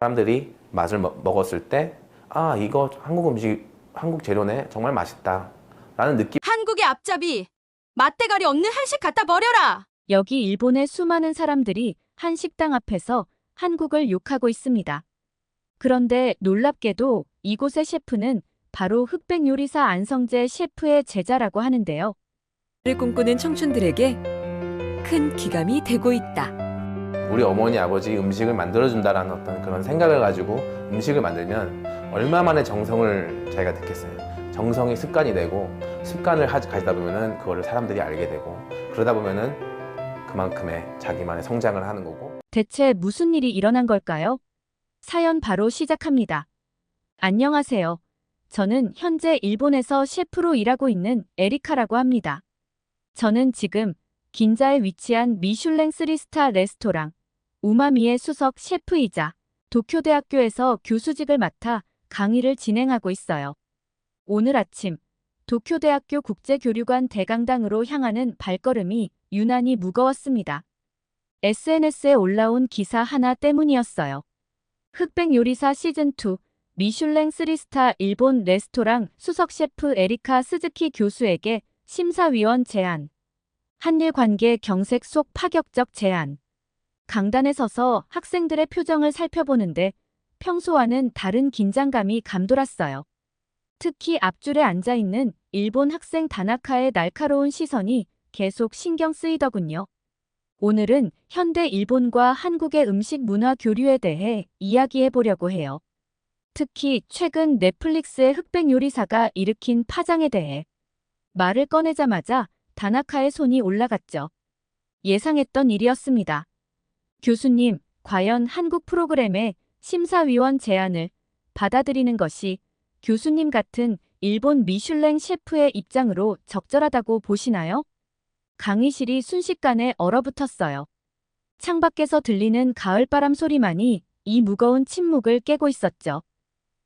사람들이 맛을 먹었을 때, 아, 이거 한국 음식, 한국 재료네. 정말 맛있다. 라는 느낌. 한국의 앞잡이, 맛대가리 없는 한식 갖다 버려라! 여기 일본의 수많은 사람들이 한 식당 앞에서 한국을 욕하고 있습니다. 그런데 놀랍게도 이곳의 셰프는 바로 흑백 요리사 안성재 셰프의 제자라고 하는데요. 를 꿈꾸는 청춘들에게 큰 기감이 되고 있다. 우리 어머니, 아버지 음식을 만들어준다라는 어떤 그런 생각을 가지고 음식을 만들면 얼마만의 정성을 자기가 넣겠어요. 정성이 습관이 되고 습관을 가지다 보면은 그거를 사람들이 알게 되고 그러다 보면은 그만큼의 자기만의 성장을 하는 거고. 대체 무슨 일이 일어난 걸까요? 사연 바로 시작합니다. 안녕하세요. 저는 현재 일본에서 셰프로 일하고 있는 에리카라고 합니다. 저는 지금 긴자에 위치한 미슐랭 3스타 레스토랑 우마미의 수석 셰프이자 도쿄대학교에서 교수직을 맡아 강의를 진행하고 있어요. 오늘 아침 도쿄대학교 국제교류관 대강당으로 향하는 발걸음이 유난히 무거웠습니다. SNS에 올라온 기사 하나 때문이었어요. 흑백 요리사 시즌2 미슐랭 3스타 일본 레스토랑 수석 셰프 에리카 스즈키 교수에게 심사위원 제안. 한일 관계 경색 속 파격적 제안. 강단에 서서 학생들의 표정을 살펴보는데 평소와는 다른 긴장감이 감돌았어요. 특히 앞줄에 앉아있는 일본 학생 다나카의 날카로운 시선이 계속 신경 쓰이더군요. 오늘은 현대 일본과 한국의 음식 문화 교류에 대해 이야기해 보려고 해요. 특히 최근 넷플릭스의 흑백 요리사가 일으킨 파장에 대해. 말을 꺼내자마자 다나카의 손이 올라갔죠. 예상했던 일이었습니다. 교수님, 과연 한국 프로그램의 심사위원 제안을 받아들이는 것이 교수님 같은 일본 미슐랭 셰프의 입장으로 적절하다고 보시나요? 강의실이 순식간에 얼어붙었어요. 창밖에서 들리는 가을바람 소리만이 이 무거운 침묵을 깨고 있었죠.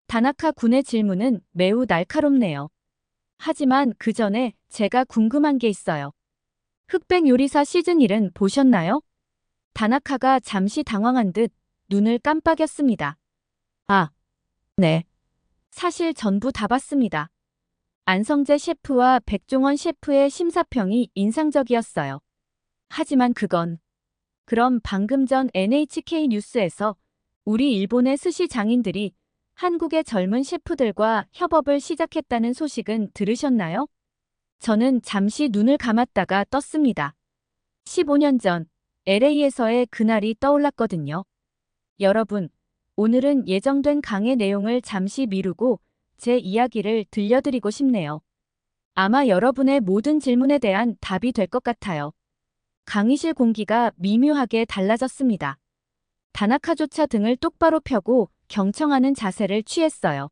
다나카 군의 질문은 매우 날카롭네요. 하지만 그 전에 제가 궁금한 게 있어요. 흑백 요리사 시즌1은 보셨나요? 다나카가 잠시 당황한 듯 눈을 깜빡였습니다. 아, 네. 사실 전부 다 봤습니다. 안성재 셰프와 백종원 셰프의 심사평이 인상적이었어요. 하지만 그럼 방금 전 NHK 뉴스에서 우리 일본의 스시 장인들이 한국의 젊은 셰프들과 협업을 시작했다는 소식은 들으셨나요? 저는 잠시 눈을 감았다가 떴습니다. 15년 전 LA에서의 그날이 떠올랐거든요. 여러분, 오늘은 예정된 강의 내용을 잠시 미루고 제 이야기를 들려드리고 싶네요. 아마 여러분의 모든 질문에 대한 답이 될 것 같아요. 강의실 공기가 미묘하게 달라졌습니다. 다나카조차 등을 똑바로 펴고 경청하는 자세를 취했어요.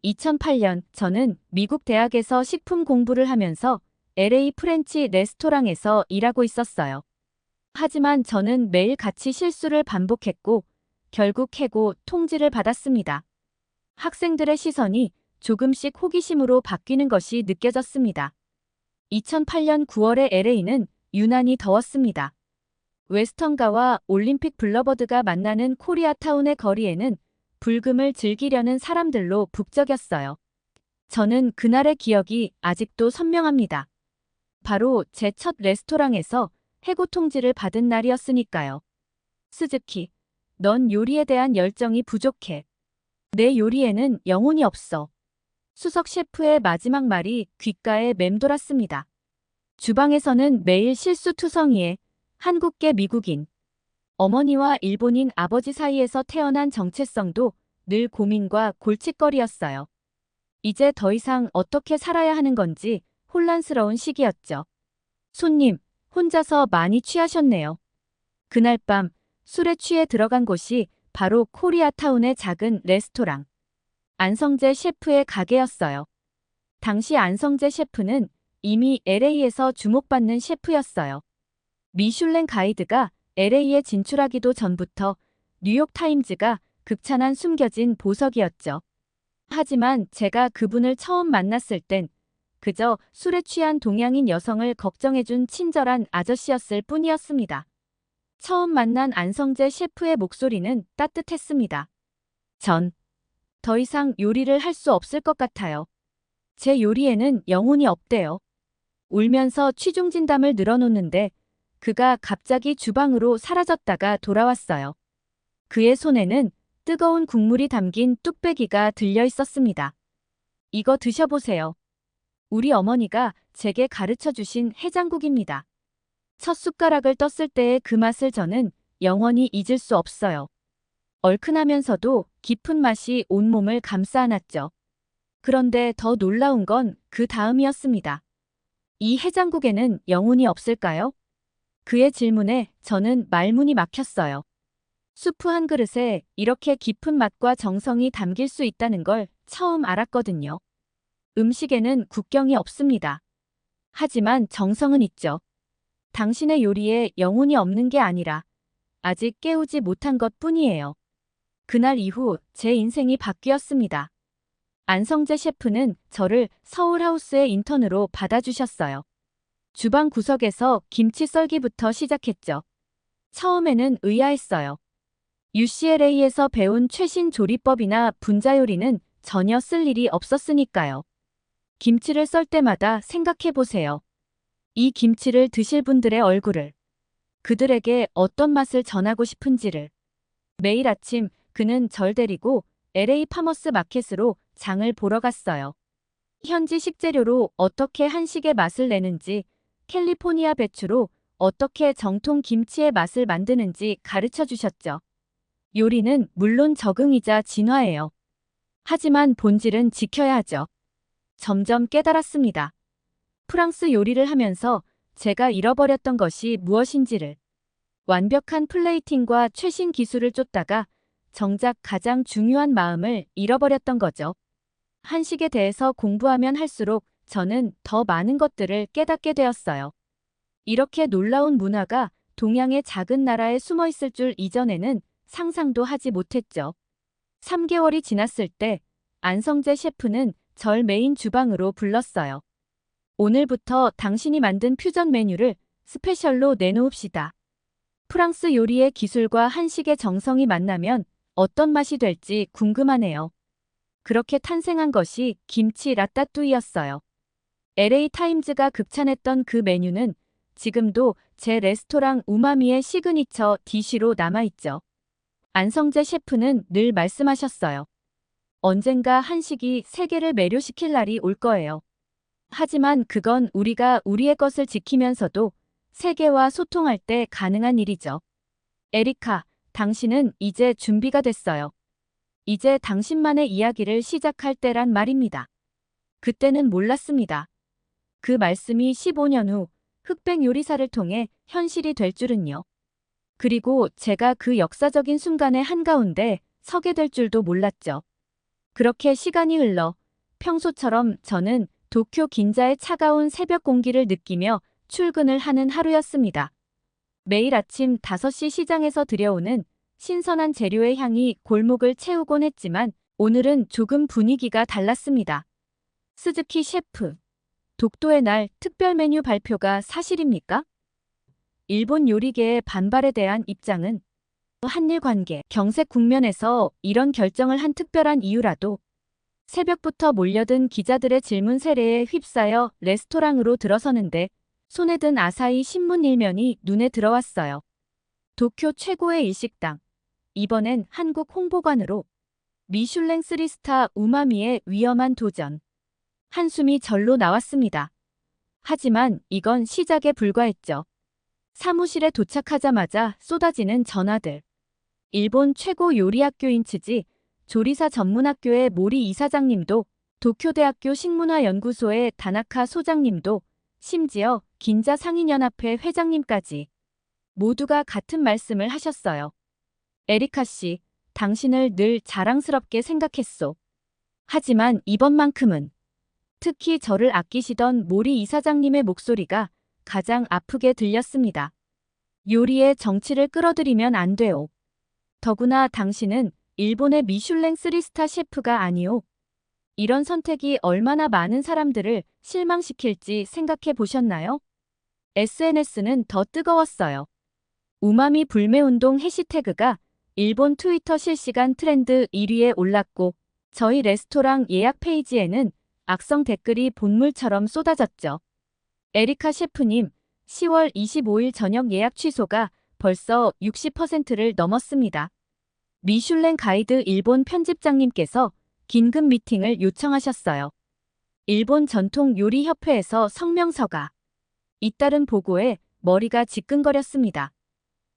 2008년 저는 미국 대학에서 식품 공부를 하면서 LA 프렌치 레스토랑에서 일하고 있었어요. 하지만 저는 매일 같이 실수를 반복했고 결국 해고 통지를 받았습니다. 학생들의 시선이 조금씩 호기심으로 바뀌는 것이 느껴졌습니다. 2008년 9월의 LA는 유난히 더웠습니다. 웨스턴가와 올림픽 블러버드가 만나는 코리아타운의 거리에는 불금을 즐기려는 사람들로 북적였어요. 저는 그날의 기억이 아직도 선명합니다. 바로 제 첫 레스토랑에서 해고 통지를 받은 날이었으니까요. 스즈키, 넌 요리에 대한 열정이 부족해. 내 요리에는 영혼이 없어. 수석 셰프의 마지막 말이 귓가에 맴돌았습니다. 주방에서는 매일 실수투성이에 한국계 미국인, 어머니와 일본인 아버지 사이에서 태어난 정체성도 늘 고민과 골칫거리였어요. 이제 더 이상 어떻게 살아야 하는 건지 혼란스러운 시기였죠. 손님, 혼자서 많이 취하셨네요. 그날 밤 술에 취해 들어간 곳이 바로 코리아타운의 작은 레스토랑. 안성재 셰프의 가게였어요. 당시 안성재 셰프는 이미 LA에서 주목받는 셰프였어요. 미슐랭 가이드가 LA에 진출하기도 전부터 뉴욕타임즈가 극찬한 숨겨진 보석이었죠. 하지만 제가 그분을 처음 만났을 땐 그저 술에 취한 동양인 여성을 걱정해준 친절한 아저씨였을 뿐이었습니다. 처음 만난 안성재 셰프의 목소리는 따뜻했습니다. 전 더 이상 요리를 할 수 없을 것 같아요. 제 요리에는 영혼이 없대요. 울면서 취중 진담을 늘어놓는데 그가 갑자기 주방으로 사라졌다가 돌아왔어요. 그의 손에는 뜨거운 국물이 담긴 뚝배기가 들려 있었습니다. 이거 드셔보세요. 우리 어머니가 제게 가르쳐 주신 해장국입니다. 첫 숟가락을 떴을 때의 그 맛을 저는 영원히 잊을 수 없어요. 얼큰하면서도 깊은 맛이 온몸을 감싸 안았죠. 그런데 더 놀라운 건 그 다음이었습니다. 이 해장국에는 영혼이 없을까요? 그의 질문에 저는 말문이 막혔어요. 수프 한 그릇에 이렇게 깊은 맛과 정성이 담길 수 있다는 걸 처음 알았거든요. 음식에는 국경이 없습니다. 하지만 정성은 있죠. 당신의 요리에 영혼이 없는 게 아니라 아직 깨우지 못한 것 뿐이에요. 그날 이후 제 인생이 바뀌었습니다. 안성재 셰프는 저를 서울하우스의 인턴으로 받아주셨어요. 주방 구석에서 김치 썰기부터 시작했죠. 처음에는 의아했어요. UCLA에서 배운 최신 조리법이나 분자 요리는 전혀 쓸 일이 없었으니까요. 김치를 썰 때마다 생각해보세요. 이 김치를 드실 분들의 얼굴을, 그들에게 어떤 맛을 전하고 싶은지를. 매일 아침 그는 절 데리고 LA 파머스 마켓으로 장을 보러 갔어요. 현지 식재료로 어떻게 한식의 맛을 내는지, 캘리포니아 배추로 어떻게 정통 김치의 맛을 만드는지 가르쳐 주셨죠. 요리는 물론 적응이자 진화예요. 하지만 본질은 지켜야 하죠. 점점 깨달았습니다. 프랑스 요리를 하면서 제가 잃어버렸던 것이 무엇인지를. 완벽한 플레이팅과 최신 기술을 쫓다가 정작 가장 중요한 마음을 잃어버렸던 거죠. 한식에 대해서 공부하면 할수록 저는 더 많은 것들을 깨닫게 되었어요. 이렇게 놀라운 문화가 동양의 작은 나라에 숨어 있을 줄 이전에는 상상도 하지 못했죠. 3개월이 지났을 때 안성재 셰프는 절 메인 주방으로 불렀어요. 오늘부터 당신이 만든 퓨전 메뉴를 스페셜로 내놓읍시다. 프랑스 요리의 기술과 한식의 정성이 만나면 어떤 맛이 될지 궁금하네요. 그렇게 탄생한 것이 김치 라따뚜이였어요. LA 타임즈가 극찬했던 그 메뉴는 지금도 제 레스토랑 우마미의 시그니처 디쉬로 남아있죠. 안성재 셰프는 늘 말씀하셨어요. 언젠가 한식이 세계를 매료시킬 날이 올 거예요. 하지만 그건 우리가 우리의 것을 지키면서도 세계와 소통할 때 가능한 일이죠. 에리카, 당신은 이제 준비가 됐어요. 이제 당신만의 이야기를 시작할 때란 말입니다. 그때는 몰랐습니다. 그 말씀이 15년 후 흑백 요리사를 통해 현실이 될 줄은요. 그리고 제가 그 역사적인 순간의 한가운데 서게 될 줄도 몰랐죠. 그렇게 시간이 흘러 평소처럼 저는 도쿄 긴자의 차가운 새벽 공기를 느끼며 출근을 하는 하루였습니다. 매일 아침 5시 시장에서 들여오는 신선한 재료의 향이 골목을 채우곤 했지만 오늘은 조금 분위기가 달랐습니다. 스즈키 셰프, 독도의 날 특별 메뉴 발표가 사실입니까? 일본 요리계의 반발에 대한 입장은 한일 관계, 경색 국면에서 이런 결정을 한 특별한 이유라도 새벽부터 몰려든 기자들의 질문 세례에 휩싸여 레스토랑으로 들어서는데 손에 든 아사히 신문 일면이 눈에 들어왔어요. 도쿄 최고의 일식당, 이번엔 한국 홍보관으로 미슐랭 3스타 우마미의 위험한 도전. 한숨이 절로 나왔습니다. 하지만 이건 시작에 불과했죠. 사무실에 도착하자마자 쏟아지는 전화들. 일본 최고 요리학교인 츠지 조리사 전문학교의 모리 이사장님도, 도쿄대학교 식문화연구소의 다나카 소장님도, 심지어 긴자 상인연합회 회장님까지 모두가 같은 말씀을 하셨어요. 에리카 씨, 당신을 늘 자랑스럽게 생각했소. 하지만 이번만큼은 특히 저를 아끼시던 모리 이사장님의 목소리가 가장 아프게 들렸습니다. 요리의 정치를 끌어들이면 안 돼요. 더구나 당신은 일본의 미슐랭 3스타 셰프가 아니오. 이런 선택이 얼마나 많은 사람들을 실망시킬지 생각해 보셨나요? SNS는 더 뜨거웠어요. 우마미 불매운동 해시태그가 일본 트위터 실시간 트렌드 1위에 올랐고 저희 레스토랑 예약 페이지에는 악성 댓글이 본물처럼 쏟아졌죠. 에리카 셰프님, 10월 25일 저녁 예약 취소가 벌써 60%를 넘었습니다. 미슐랭 가이드 일본 편집장님께서 긴급 미팅을 요청하셨어요. 일본 전통 요리 협회에서 성명서가 잇따른 보고에 머리가 지끈거렸습니다.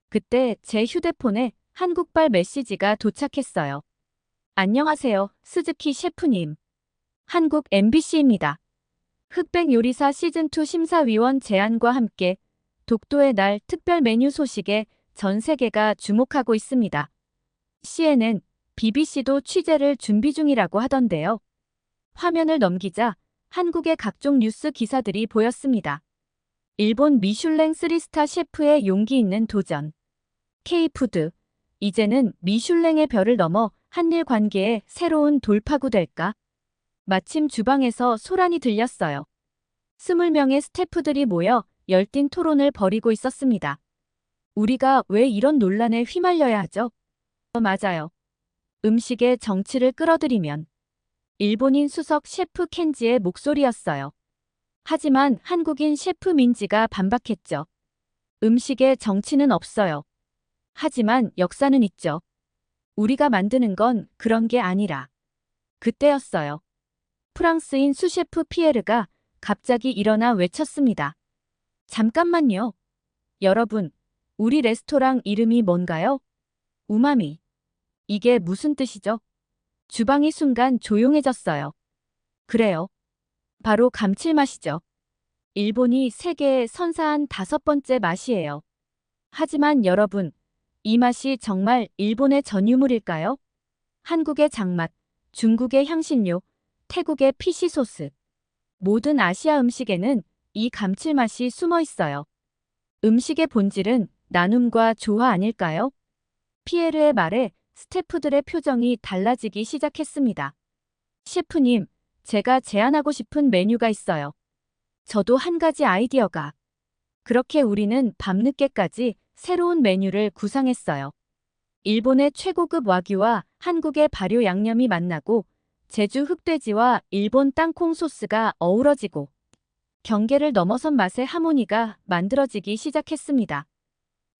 그때 제 휴대폰에 한국발 메시지가 도착했어요. 안녕하세요, 스즈키 셰프님. 한국 MBC입니다. 흑백 요리사 시즌2 심사위원 제안과 함께 독도의 날 특별 메뉴 소식에 전 세계가 주목하고 있습니다. CNN, BBC도 취재를 준비 중이라고 하던데요. 화면을 넘기자 한국의 각종 뉴스 기사들이 보였습니다. 일본 미슐랭 3스타 셰프의 용기 있는 도전. K푸드, 이제는 미슐랭의 별을 넘어 한일 관계에 새로운 돌파구 될까? 마침 주방에서 소란이 들렸어요. 20명의 스태프들이 모여 열띤 토론을 벌이고 있었습니다. 우리가 왜 이런 논란에 휘말려야 하죠? 맞아요. 음식의 정치를 끌어들이면 일본인 수석 셰프 켄지의 목소리였어요. 하지만 한국인 셰프 민지가 반박했죠. 음식에 정치는 없어요. 하지만 역사는 있죠. 우리가 만드는 건 그런 게 아니라. 그때였어요. 프랑스인 수셰프 피에르가 갑자기 일어나 외쳤습니다. 잠깐만요. 여러분, 우리 레스토랑 이름이 뭔가요? 우마미. 이게 무슨 뜻이죠? 주방이 순간 조용해졌어요. 그래요. 바로 감칠맛이죠. 일본이 세계에 선사한 5번째 맛이에요. 하지만 여러분, 이 맛이 정말 일본의 전유물일까요? 한국의 장맛, 중국의 향신료, 태국의 피시소스. 모든 아시아 음식에는 이 감칠맛이 숨어 있어요. 음식의 본질은 나눔과 조화 아닐까요? 피에르의 말에 스태프들의 표정이 달라지기 시작했습니다. 셰프님, 제가 제안하고 싶은 메뉴가 있어요. 저도 한 가지 아이디어가. 그렇게 우리는 밤늦게까지 새로운 메뉴를 구상했어요. 일본의 최고급 와규와 한국의 발효 양념이 만나고 제주 흑돼지와 일본 땅콩 소스가 어우러지고 경계를 넘어선 맛의 하모니가 만들어지기 시작했습니다.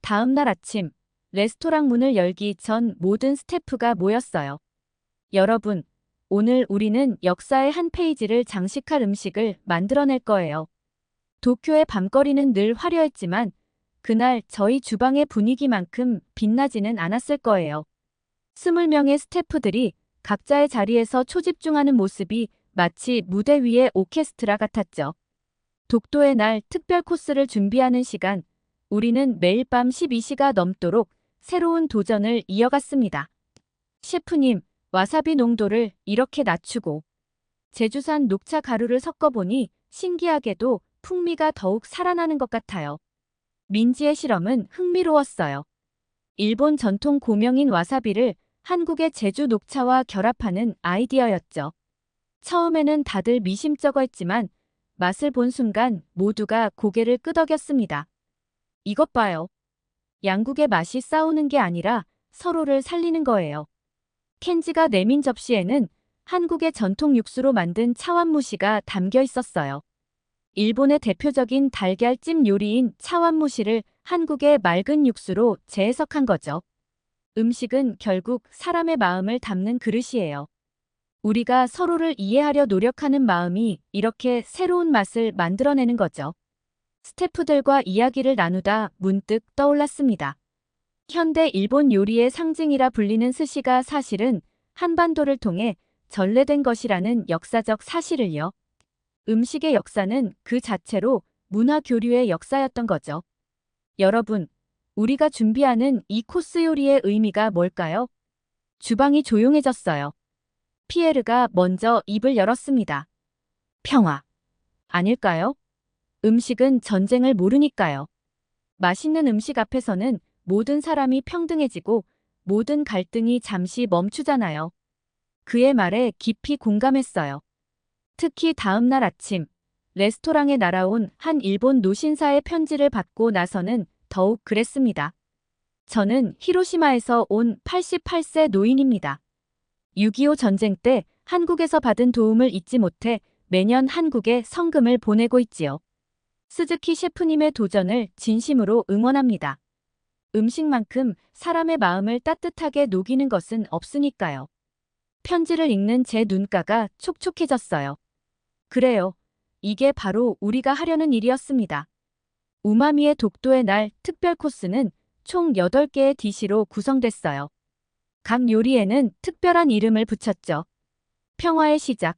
다음 날 아침, 레스토랑 문을 열기 전 모든 스태프가 모였어요. 여러분, 오늘 우리는 역사의 한 페이지를 장식할 음식을 만들어낼 거예요. 도쿄의 밤거리는 늘 화려했지만 그날 저희 주방의 분위기만큼 빛나지는 않았을 거예요. 20명의 스태프들이 각자의 자리에서 초집중하는 모습이 마치 무대 위의 오케스트라 같았죠. 독도의 날 특별 코스를 준비하는 시간, 우리는 매일 밤 12시가 넘도록 새로운 도전을 이어갔습니다. 셰프님, 와사비 농도를 이렇게 낮추고 제주산 녹차 가루를 섞어보니 신기하게도 풍미가 더욱 살아나는 것 같아요. 민지의 실험은 흥미로웠어요. 일본 전통 고명인 와사비를 한국의 제주 녹차와 결합하는 아이디어였죠. 처음에는 다들 미심쩍어했지만 맛을 본 순간 모두가 고개를 끄덕였습니다. 이것 봐요. 양국의 맛이 싸우는 게 아니라 서로를 살리는 거예요. 켄지가 내민 접시에는 한국의 전통 육수로 만든 차완무시가 담겨 있었어요. 일본의 대표적인 달걀찜 요리인 차완무시를 한국의 맑은 육수로 재해석한 거죠. 음식은 결국 사람의 마음을 담는 그릇이에요. 우리가 서로를 이해하려 노력하는 마음이 이렇게 새로운 맛을 만들어내는 거죠. 스태프들과 이야기를 나누다 문득 떠올랐습니다. 현대 일본 요리의 상징이라 불리는 스시가 사실은 한반도를 통해 전래된 것이라는 역사적 사실을요. 음식의 역사는 그 자체로 문화 교류의 역사였던 거죠. 여러분, 우리가 준비하는 이 코스 요리의 의미가 뭘까요? 주방이 조용해졌어요. 피에르가 먼저 입을 열었습니다. 평화. 아닐까요? 음식은 전쟁을 모르니까요. 맛있는 음식 앞에서는 모든 사람이 평등해지고 모든 갈등이 잠시 멈추잖아요. 그의 말에 깊이 공감했어요. 특히 다음 날 아침, 레스토랑에 날아온 한 일본 노신사의 편지를 받고 나서는 더욱 그랬습니다. 저는 히로시마에서 온 88세 노인입니다. 6.25 전쟁 때 한국에서 받은 도움을 잊지 못해 매년 한국에 성금을 보내고 있지요. 스즈키 셰프님의 도전을 진심으로 응원합니다. 음식만큼 사람의 마음을 따뜻하게 녹이는 것은 없으니까요. 편지를 읽는 제 눈가가 촉촉해졌어요. 그래요. 이게 바로 우리가 하려는 일이었습니다. 우마미의 독도의 날 특별 코스는 총 8개의 디시로 구성됐어요. 각 요리에는 특별한 이름을 붙였죠. 평화의 시작,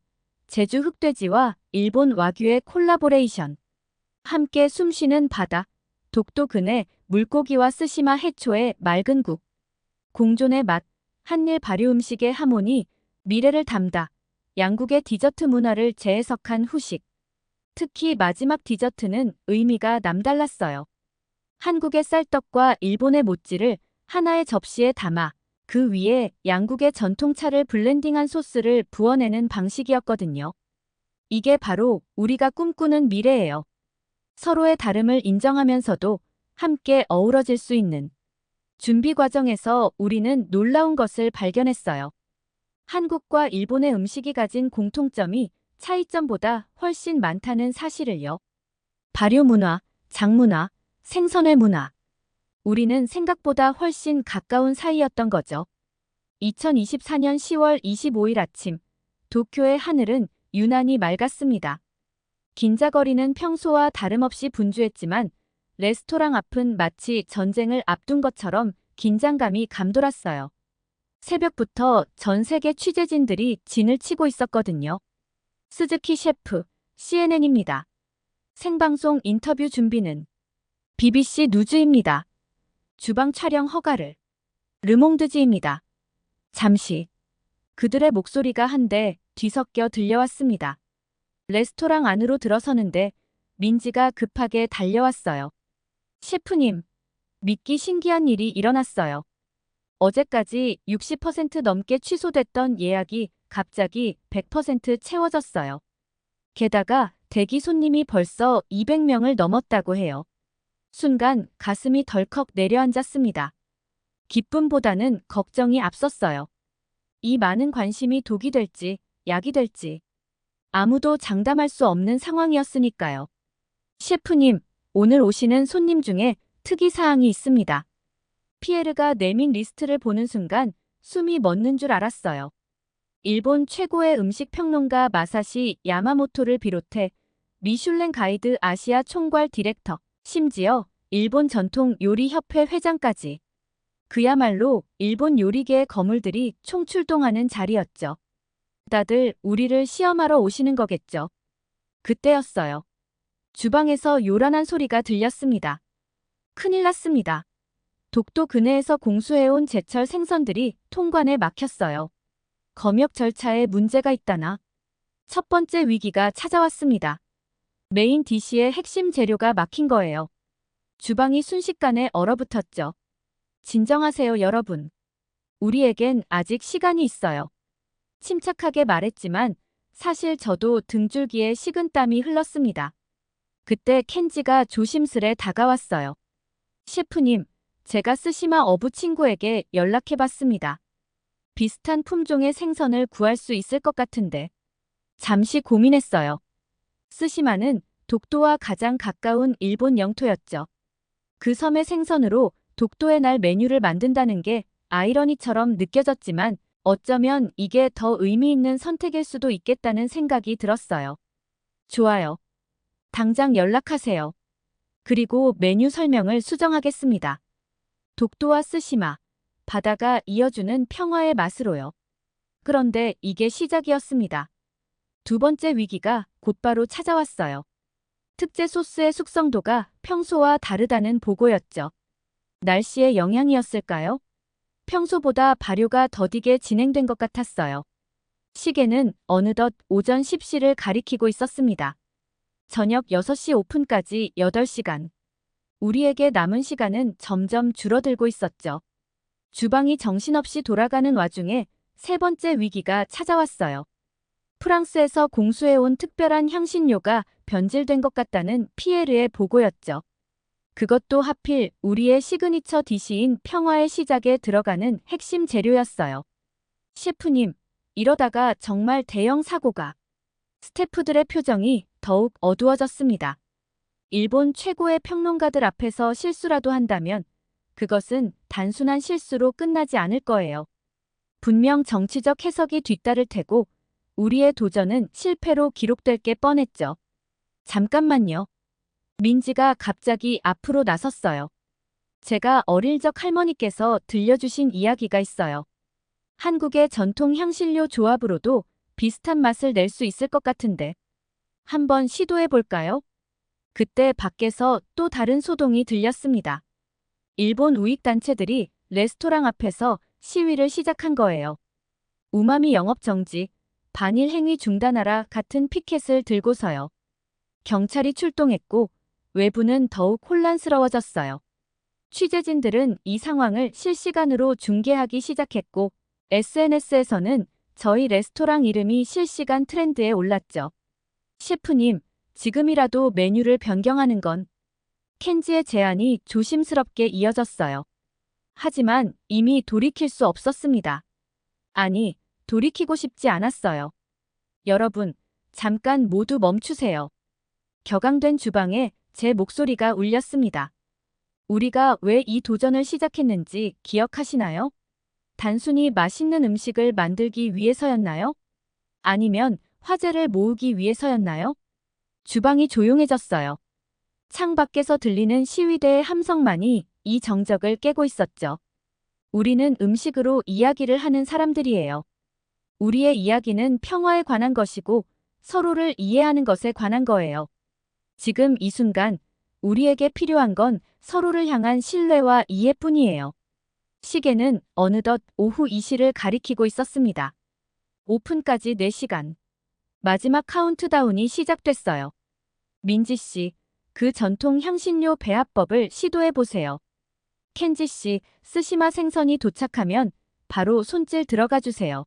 제주 흑돼지와 일본 와규의 콜라보레이션. 함께 숨쉬는 바다, 독도 근해 물고기와 스시마 해초의 맑은 국. 공존의 맛, 한일 발효 음식의 하모니, 미래를 담다. 양국의 디저트 문화를 재해석한 후식. 특히 마지막 디저트는 의미가 남달랐어요. 한국의 쌀떡과 일본의 모찌를 하나의 접시에 담아 그 위에 양국의 전통차를 블렌딩한 소스를 부어내는 방식이었거든요. 이게 바로 우리가 꿈꾸는 미래예요. 서로의 다름을 인정하면서도 함께 어우러질 수 있는. 준비 과정에서 우리는 놀라운 것을 발견했어요. 한국과 일본의 음식이 가진 공통점이 차이점보다 훨씬 많다는 사실을요. 발효 문화, 장문화, 생선회 문화. 우리는 생각보다 훨씬 가까운 사이였던 거죠. 2024년 10월 25일 아침, 도쿄의 하늘은 유난히 맑았습니다. 긴자거리는 평소와 다름없이 분주했지만 레스토랑 앞은 마치 전쟁을 앞둔 것처럼 긴장감이 감돌았어요. 새벽부터 전 세계 취재진들이 진을 치고 있었거든요. 스즈키 셰프, CNN입니다. 생방송 인터뷰 준비는 BBC 누즈입니다. 주방 촬영 허가를 르몽드지입니다. 잠시 그들의 목소리가 한데 뒤섞여 들려왔습니다. 레스토랑 안으로 들어서는데 민지가 급하게 달려왔어요. 셰프님, 믿기 신기한 일이 일어났어요. 어제까지 60% 넘게 취소됐던 예약이 갑자기 100% 채워졌어요. 게다가 대기 손님이 벌써 200명을 넘었다고 해요. 순간 가슴이 덜컥 내려앉았습니다. 기쁨보다는 걱정이 앞섰어요. 이 많은 관심이 독이 될지 약이 될지 아무도 장담할 수 없는 상황이었으니까요. 셰프님, 오늘 오시는 손님 중에 특이사항이 있습니다. 피에르가 내민 리스트를 보는 순간 숨이 멎는 줄 알았어요. 일본 최고의 음식 평론가 마사시 야마모토를 비롯해 미슐랭 가이드 아시아 총괄 디렉터, 심지어 일본 전통 요리협회 회장까지. 그야말로 일본 요리계의 거물들이 총출동하는 자리였죠. 다들 우리를 시험하러 오시는 거겠죠. 그때였어요. 주방에서 요란한 소리가 들렸습니다. 큰일 났습니다. 독도 근해에서 공수해온 제철 생선들이 통관에 막혔어요. 검역 절차에 문제가 있다나. 첫 번째 위기가 찾아왔습니다. 메인 디시의 핵심 재료가 막힌 거예요. 주방이 순식간에 얼어붙었죠. 진정하세요, 여러분. 우리에겐 아직 시간이 있어요. 침착하게 말했지만 사실 저도 등줄기에 식은땀이 흘렀습니다. 그때 켄지가 조심스레 다가왔어요. 셰프님, 제가 스시마 어부 친구에게 연락해봤습니다. 비슷한 품종의 생선을 구할 수 있을 것 같은데. 잠시 고민했어요. 스시마는 독도와 가장 가까운 일본 영토였죠. 그 섬의 생선으로 독도의 날 메뉴를 만든다는 게 아이러니처럼 느껴졌지만 어쩌면 이게 더 의미 있는 선택일 수도 있겠다는 생각이 들었어요. 좋아요. 당장 연락하세요. 그리고 메뉴 설명을 수정하겠습니다. 독도와 스시마, 바다가 이어주는 평화의 맛으로요. 그런데 이게 시작이었습니다. 두 번째 위기가 곧바로 찾아왔어요. 특제 소스의 숙성도가 평소와 다르다는 보고였죠. 날씨의 영향이었을까요? 평소보다 발효가 더디게 진행된 것 같았어요. 시계는 어느덧 오전 10시를 가리키고 있었습니다. 저녁 6시 오픈까지 8시간. 우리에게 남은 시간은 점점 줄어들고 있었죠. 주방이 정신없이 돌아가는 와중에 세 번째 위기가 찾아왔어요. 프랑스에서 공수해온 특별한 향신료가 변질된 것 같다는 피에르의 보고였죠. 그것도 하필 우리의 시그니처 디시인 평화의 시작에 들어가는 핵심 재료였어요. 셰프님, 이러다가 정말 대형 사고가. 스태프들의 표정이 더욱 어두워졌습니다. 일본 최고의 평론가들 앞에서 실수라도 한다면 그것은 단순한 실수로 끝나지 않을 거예요. 분명 정치적 해석이 뒤따를 테고 우리의 도전은 실패로 기록될 게 뻔했죠. 잠깐만요. 민지가 갑자기 앞으로 나섰어요. 제가 어릴 적 할머니께서 들려주신 이야기가 있어요. 한국의 전통 향신료 조합으로도 비슷한 맛을 낼 수 있을 것 같은데. 한번 시도해 볼까요? 그때 밖에서 또 다른 소동이 들렸습니다. 일본 우익단체들이 레스토랑 앞에서 시위를 시작한 거예요. 우마미 영업 정지, 반일 행위 중단하라 같은 피켓을 들고서요. 경찰이 출동했고 외부는 더욱 혼란스러워졌어요. 취재진들은 이 상황을 실시간으로 중계하기 시작했고 SNS에서는 저희 레스토랑 이름이 실시간 트렌드에 올랐죠. 셰프님, 지금이라도 메뉴를 변경하는 건. 켄지의 제안이 조심스럽게 이어졌어요. 하지만 이미 돌이킬 수 없었습니다. 아니, 돌이키고 싶지 않았어요. 여러분, 잠깐 모두 멈추세요. 격앙된 주방에 제 목소리가 울렸습니다. 우리가 왜 이 도전을 시작했는지 기억하시나요? 단순히 맛있는 음식을 만들기 위해서였나요? 아니면 화제를 모으기 위해서였나요? 주방이 조용해졌어요. 창 밖에서 들리는 시위대의 함성만이 이 정적을 깨고 있었죠. 우리는 음식으로 이야기를 하는 사람들이에요. 우리의 이야기는 평화에 관한 것이고 서로를 이해하는 것에 관한 거예요. 지금 이 순간 우리에게 필요한 건 서로를 향한 신뢰와 이해뿐이에요. 시계는 어느덧 오후 2시를 가리키고 있었습니다. 오픈까지 4시간. 마지막 카운트다운이 시작됐어요. 민지 씨, 그 전통 향신료 배합법을 시도해 보세요. 켄지 씨, 스시마 생선이 도착하면 바로 손질 들어가 주세요.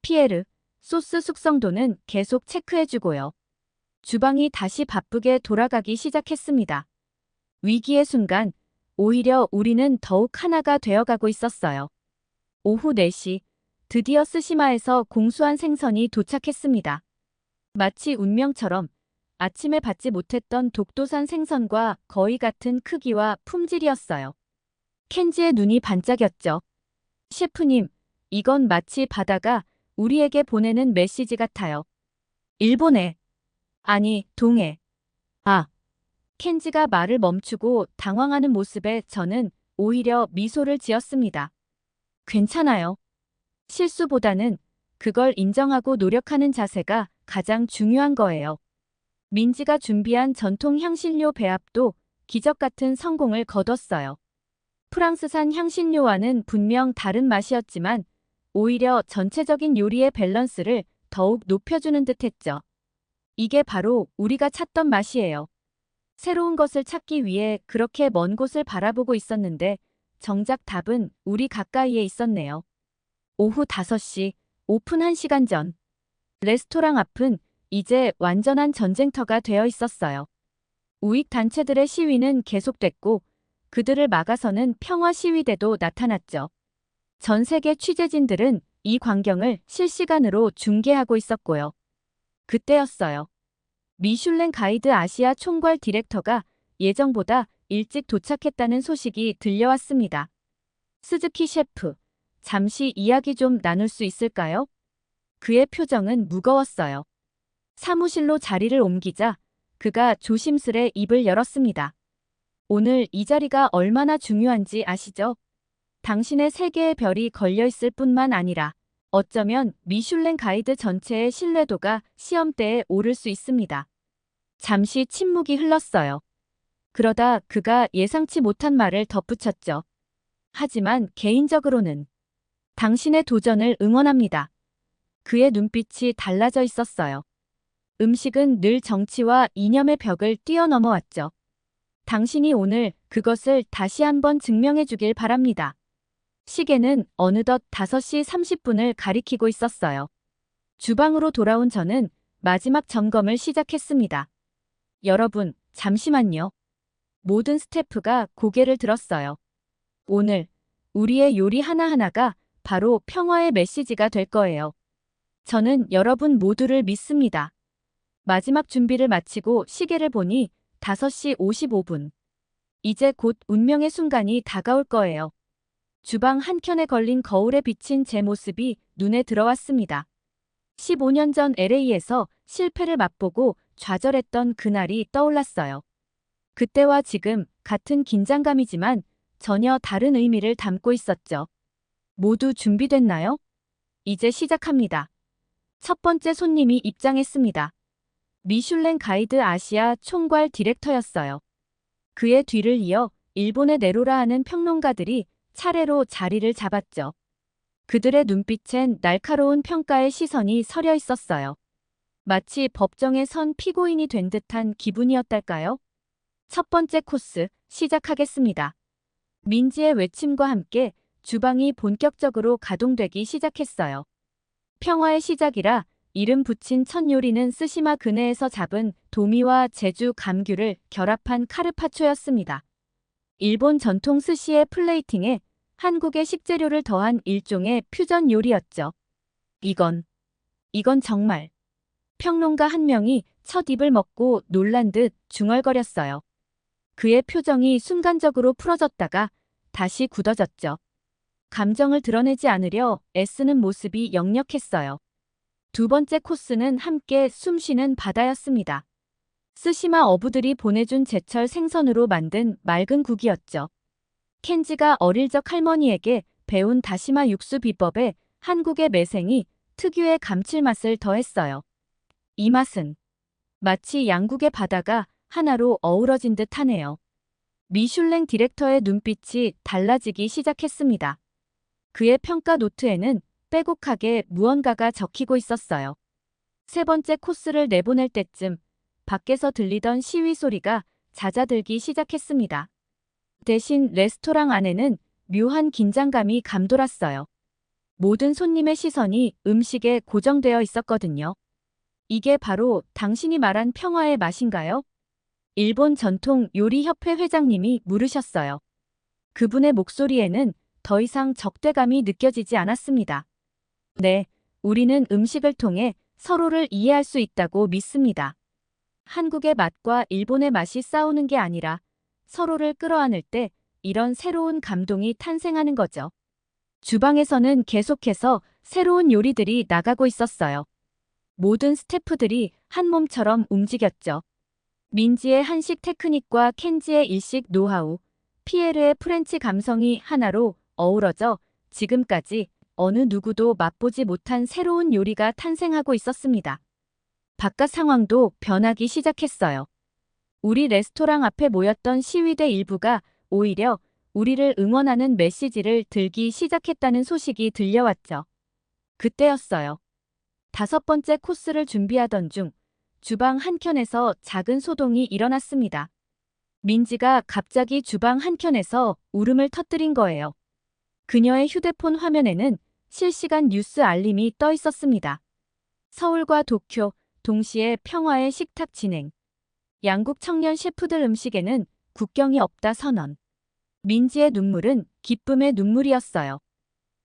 피에르, 소스 숙성도는 계속 체크해 주고요. 주방이 다시 바쁘게 돌아가기 시작했습니다. 위기의 순간, 오히려 우리는 더욱 하나가 되어가고 있었어요. 오후 4시, 드디어 스시마에서 공수한 생선이 도착했습니다. 마치 운명처럼 아침에 받지 못했던 독도산 생선과 거의 같은 크기와 품질이었어요. 켄지의 눈이 반짝였죠. 셰프님, 이건 마치 바다가 우리에게 보내는 메시지 같아요. 일본에, 아니, 동해. 아. 켄지가 말을 멈추고 당황하는 모습에 저는 오히려 미소를 지었습니다. 괜찮아요. 실수보다는 그걸 인정하고 노력하는 자세가 가장 중요한 거예요. 민지가 준비한 전통 향신료 배합도 기적 같은 성공을 거뒀어요. 프랑스산 향신료와는 분명 다른 맛이었지만 오히려 전체적인 요리의 밸런스를 더욱 높여주는 듯했죠. 이게 바로 우리가 찾던 맛이에요. 새로운 것을 찾기 위해 그렇게 먼 곳을 바라보고 있었는데 정작 답은 우리 가까이에 있었네요. 오후 5시, 오픈 1시간 전. 레스토랑 앞은 이제 완전한 전쟁터가 되어 있었어요. 우익 단체들의 시위는 계속됐고 그들을 막아서는 평화 시위대도 나타났죠. 전 세계 취재진들은 이 광경을 실시간으로 중계하고 있었고요. 그때였어요. 미슐랭 가이드 아시아 총괄 디렉터가 예정보다 일찍 도착했다는 소식이 들려왔습니다. 스즈키 셰프, 잠시 이야기 좀 나눌 수 있을까요? 그의 표정은 무거웠어요. 사무실로 자리를 옮기자 그가 조심스레 입을 열었습니다. 오늘 이 자리가 얼마나 중요한지 아시죠? 당신의 3개의 별이 걸려있을 뿐만 아니라 어쩌면 미슐랭 가이드 전체의 신뢰도가 시험대에 오를 수 있습니다. 잠시 침묵이 흘렀어요. 그러다 그가 예상치 못한 말을 덧붙였죠. 하지만 개인적으로는 당신의 도전을 응원합니다. 그의 눈빛이 달라져 있었어요. 음식은 늘 정치와 이념의 벽을 뛰어넘어왔죠. 당신이 오늘 그것을 다시 한번 증명해 주길 바랍니다. 시계는 어느덧 5시 30분을 가리키고 있었어요. 주방으로 돌아온 저는 마지막 점검을 시작했습니다. 여러분, 잠시만요. 모든 스태프가 고개를 들었어요. 오늘 우리의 요리 하나하나가 바로 평화의 메시지가 될 거예요. 저는 여러분 모두를 믿습니다. 마지막 준비를 마치고 시계를 보니 5시 55분. 이제 곧 운명의 순간이 다가올 거예요. 주방 한켠에 걸린 거울에 비친 제 모습이 눈에 들어왔습니다. 15년 전 LA에서 실패를 맛보고 좌절했던 그날이 떠올랐어요. 그때와 지금 같은 긴장감이지만 전혀 다른 의미를 담고 있었죠. 모두 준비됐나요? 이제 시작합니다. 첫 번째 손님이 입장했습니다. 미슐랭 가이드 아시아 총괄 디렉터였어요. 그의 뒤를 이어 일본의 네로라 하는 평론가들이 차례로 자리를 잡았죠. 그들의 눈빛엔 날카로운 평가의 시선이 서려 있었어요. 마치 법정에 선 피고인이 된 듯한 기분이었달까요? 첫 번째 코스 시작하겠습니다. 민지의 외침과 함께 주방이 본격적으로 가동되기 시작했어요. 평화의 시작이라 이름 붙인 첫 요리는 쓰시마 근해에서 잡은 도미와 제주 감귤을 결합한 카르파초였습니다. 일본 전통 스시의 플레이팅에 한국의 식재료를 더한 일종의 퓨전 요리였죠. 이건 정말. 평론가 한 명이 첫 입을 먹고 놀란 듯 중얼거렸어요. 그의 표정이 순간적으로 풀어졌다가 다시 굳어졌죠. 감정을 드러내지 않으려 애쓰는 모습이 역력했어요. 두 번째 코스는 함께 숨쉬는 바다였습니다. 스시마 어부들이 보내준 제철 생선으로 만든 맑은 국이었죠. 켄지가 어릴 적 할머니에게 배운 다시마 육수 비법에 한국의 매생이 특유의 감칠맛을 더했어요. 이 맛은 마치 양국의 바다가 하나로 어우러진 듯 하네요. 미슐랭 디렉터의 눈빛이 달라지기 시작했습니다. 그의 평가 노트에는 빼곡하게 무언가가 적히고 있었어요. 세 번째 코스를 내보낼 때쯤 밖에서 들리던 시위 소리가 잦아들기 시작했습니다. 대신 레스토랑 안에는 묘한 긴장감이 감돌았어요. 모든 손님의 시선이 음식에 고정되어 있었거든요. 이게 바로 당신이 말한 평화의 맛인가요? 일본 전통 요리협회 회장님이 물으셨어요. 그분의 목소리에는 더 이상 적대감이 느껴지지 않았습니다. 네, 우리는 음식을 통해 서로를 이해할 수 있다고 믿습니다. 한국의 맛과 일본의 맛이 싸우는 게 아니라 서로를 끌어안을 때 이런 새로운 감동이 탄생하는 거죠. 주방에서는 계속해서 새로운 요리들이 나가고 있었어요. 모든 스태프들이 한 몸처럼 움직였죠. 민지의 한식 테크닉과 켄지의 일식 노하우, 피에르의 프렌치 감성이 하나로 어우러져 지금까지 어느 누구도 맛보지 못한 새로운 요리가 탄생하고 있었습니다. 바깥 상황도 변하기 시작했어요. 우리 레스토랑 앞에 모였던 시위대 일부가 오히려 우리를 응원하는 메시지를 들기 시작했다는 소식이 들려왔죠. 그때였어요. 다섯 번째 코스를 준비하던 중 주방 한켠에서 작은 소동이 일어났습니다. 민지가 갑자기 주방 한켠에서 울음을 터뜨린 거예요. 그녀의 휴대폰 화면에는 실시간 뉴스 알림이 떠 있었습니다. 서울과 도쿄, 동시에 평화의 식탁 진행. 양국 청년 셰프들 음식에는 국경이 없다 선언. 민지의 눈물은 기쁨의 눈물이었어요.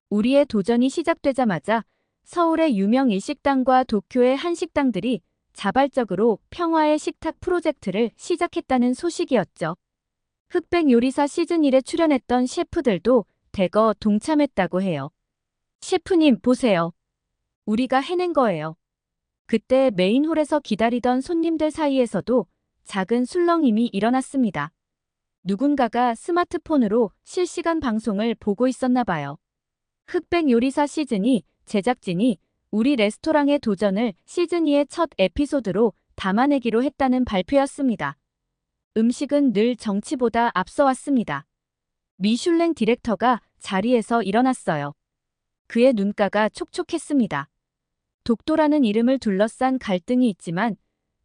우리의 도전이 시작되자마자 서울의 유명 일식당과 도쿄의 한식당들이 자발적으로 평화의 식탁 프로젝트를 시작했다는 소식이었죠. 흑백 요리사 시즌1에 출연했던 셰프들도 대거 동참했다고 해요. 셰프님, 보세요. 우리가 해낸 거예요. 그때 메인홀에서 기다리던 손님들 사이에서도 작은 술렁임이 일어났습니다. 누군가가 스마트폰으로 실시간 방송을 보고 있었나 봐요. 흑백 요리사 시즌2 제작진이 우리 레스토랑의 도전을 시즌2의 첫 에피소드로 담아내기로 했다는 발표였습니다. 음식은 늘 정치보다 앞서왔습니다. 미슐랭 디렉터가 자리에서 일어났어요. 그의 눈가가 촉촉했습니다. 독도라는 이름을 둘러싼 갈등이 있지만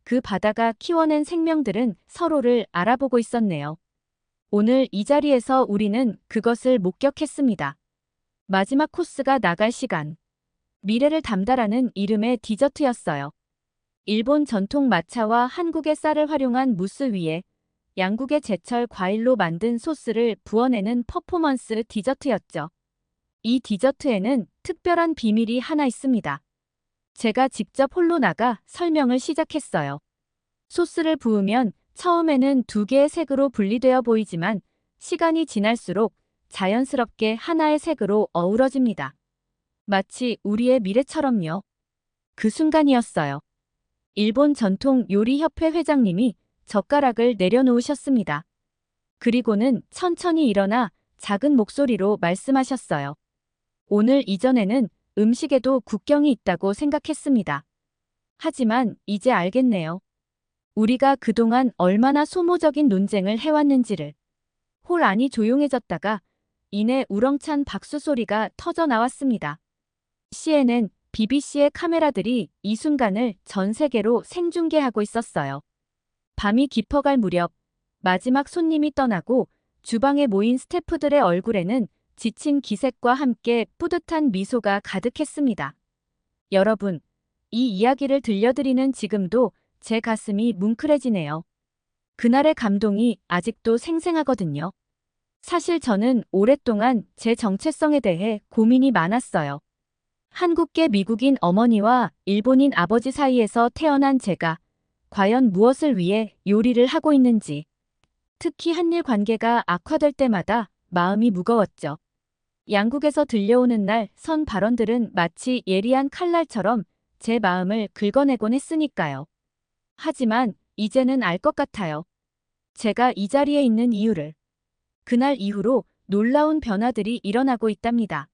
그 바다가 키워낸 생명들은 서로를 알아보고 있었네요. 오늘 이 자리에서 우리는 그것을 목격했습니다. 마지막 코스가 나갈 시간. 미래를 담다라는 이름의 디저트였어요. 일본 전통 마차와 한국의 쌀을 활용한 무스 위에 양국의 제철 과일로 만든 소스를 부어내는 퍼포먼스 디저트였죠. 이 디저트에는 특별한 비밀이 하나 있습니다. 제가 직접 홀로 나가 설명을 시작했어요. 소스를 부으면 처음에는 두 개의 색으로 분리되어 보이지만 시간이 지날수록 자연스럽게 하나의 색으로 어우러집니다. 마치 우리의 미래처럼요. 그 순간이었어요. 일본 전통 요리협회 회장님이 젓가락을 내려놓으셨습니다. 그리고는 천천히 일어나 작은 목소리로 말씀하셨어요. 오늘 이전에는 음식에도 국경이 있다고 생각했습니다. 하지만 이제 알겠네요. 우리가 그동안 얼마나 소모적인 논쟁을 해왔는지를. 홀 안이 조용해졌다가 이내 우렁찬 박수 소리가 터져 나왔습니다. CNN, BBC의 카메라들이 이 순간을 전 세계로 생중계하고 있었어요. 밤이 깊어갈 무렵 마지막 손님이 떠나고 주방에 모인 스태프들의 얼굴에는 지친 기색과 함께 뿌듯한 미소가 가득했습니다. 여러분, 이 이야기를 들려드리는 지금도 제 가슴이 뭉클해지네요. 그날의 감동이 아직도 생생하거든요. 사실 저는 오랫동안 제 정체성에 대해 고민이 많았어요. 한국계 미국인 어머니와 일본인 아버지 사이에서 태어난 제가 과연 무엇을 위해 요리를 하고 있는지, 특히 한일 관계가 악화될 때마다 마음이 무거웠죠. 양국에서 들려오는 날 선 발언들은 마치 예리한 칼날처럼 제 마음을 긁어내곤 했으니까요. 하지만 이제는 알 것 같아요. 제가 이 자리에 있는 이유를. 그날 이후로 놀라운 변화들이 일어나고 있답니다.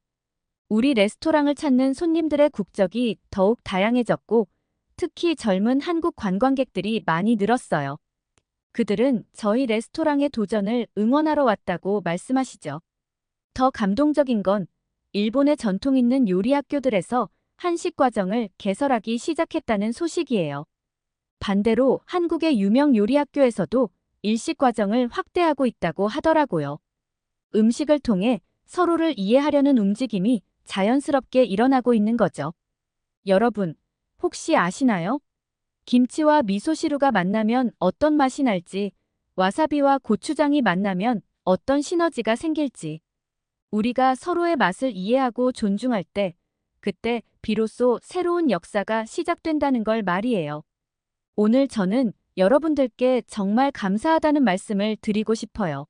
우리 레스토랑을 찾는 손님들의 국적이 더욱 다양해졌고 특히 젊은 한국 관광객들이 많이 늘었어요. 그들은 저희 레스토랑의 도전을 응원하러 왔다고 말씀하시죠. 더 감동적인 건 일본의 전통 있는 요리 학교들에서 한식 과정을 개설하기 시작했다는 소식이에요. 반대로 한국의 유명 요리 학교에서도 일식 과정을 확대하고 있다고 하더라고요. 음식을 통해 서로를 이해하려는 움직임이 자연스럽게 일어나고 있는 거죠. 여러분, 혹시 아시나요? 김치와 미소시루가 만나면 어떤 맛이 날지, 와사비와 고추장이 만나면 어떤 시너지가 생길지. 우리가 서로의 맛을 이해하고 존중할 때, 그때 비로소 새로운 역사가 시작된다는 걸 말이에요. 오늘 저는 여러분들께 정말 감사하다는 말씀을 드리고 싶어요.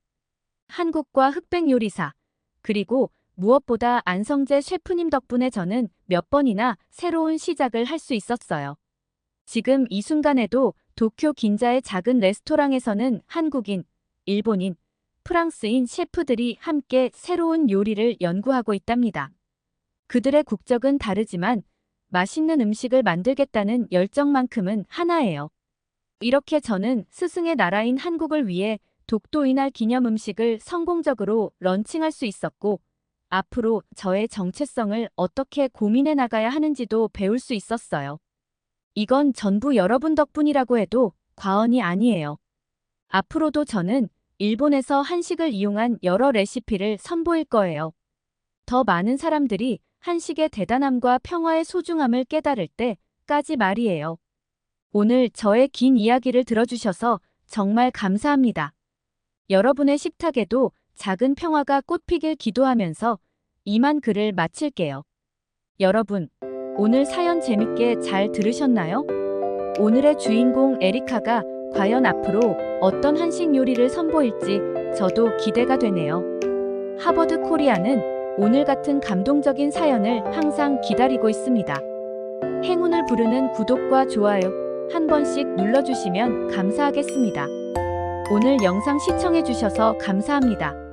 한국과 흑백 요리사, 그리고 무엇보다 안성재 셰프님 덕분에 저는 몇 번이나 새로운 시작을 할 수 있었어요. 지금 이 순간에도 도쿄 긴자의 작은 레스토랑에서는 한국인, 일본인, 프랑스인 셰프들이 함께 새로운 요리를 연구하고 있답니다. 그들의 국적은 다르지만 맛있는 음식을 만들겠다는 열정만큼은 하나예요. 이렇게 저는 스승의 나라인 한국을 위해 독도 이날 기념 음식을 성공적으로 런칭할 수 있었고 앞으로 저의 정체성을 어떻게 고민해 나가야 하는지도 배울 수 있었어요. 이건 전부 여러분 덕분이라고 해도 과언이 아니에요. 앞으로도 저는 일본에서 한식을 이용한 여러 레시피를 선보일 거예요. 더 많은 사람들이 한식의 대단함과 평화의 소중함을 깨달을 때까지 말이에요. 오늘 저의 긴 이야기를 들어주셔서 정말 감사합니다. 여러분의 식탁에도 작은 평화가 꽃피길 기도하면서 이만 글을 마칠게요. 여러분, 오늘 사연 재밌게 잘 들으셨나요? 오늘의 주인공 에리카가 과연 앞으로 어떤 한식 요리를 선보일지 저도 기대가 되네요. 하버드 코리아는 오늘 같은 감동적인 사연을 항상 기다리고 있습니다. 행운을 부르는 구독과 좋아요 한 번씩 눌러주시면 감사하겠습니다. 오늘 영상 시청해주셔서 감사합니다.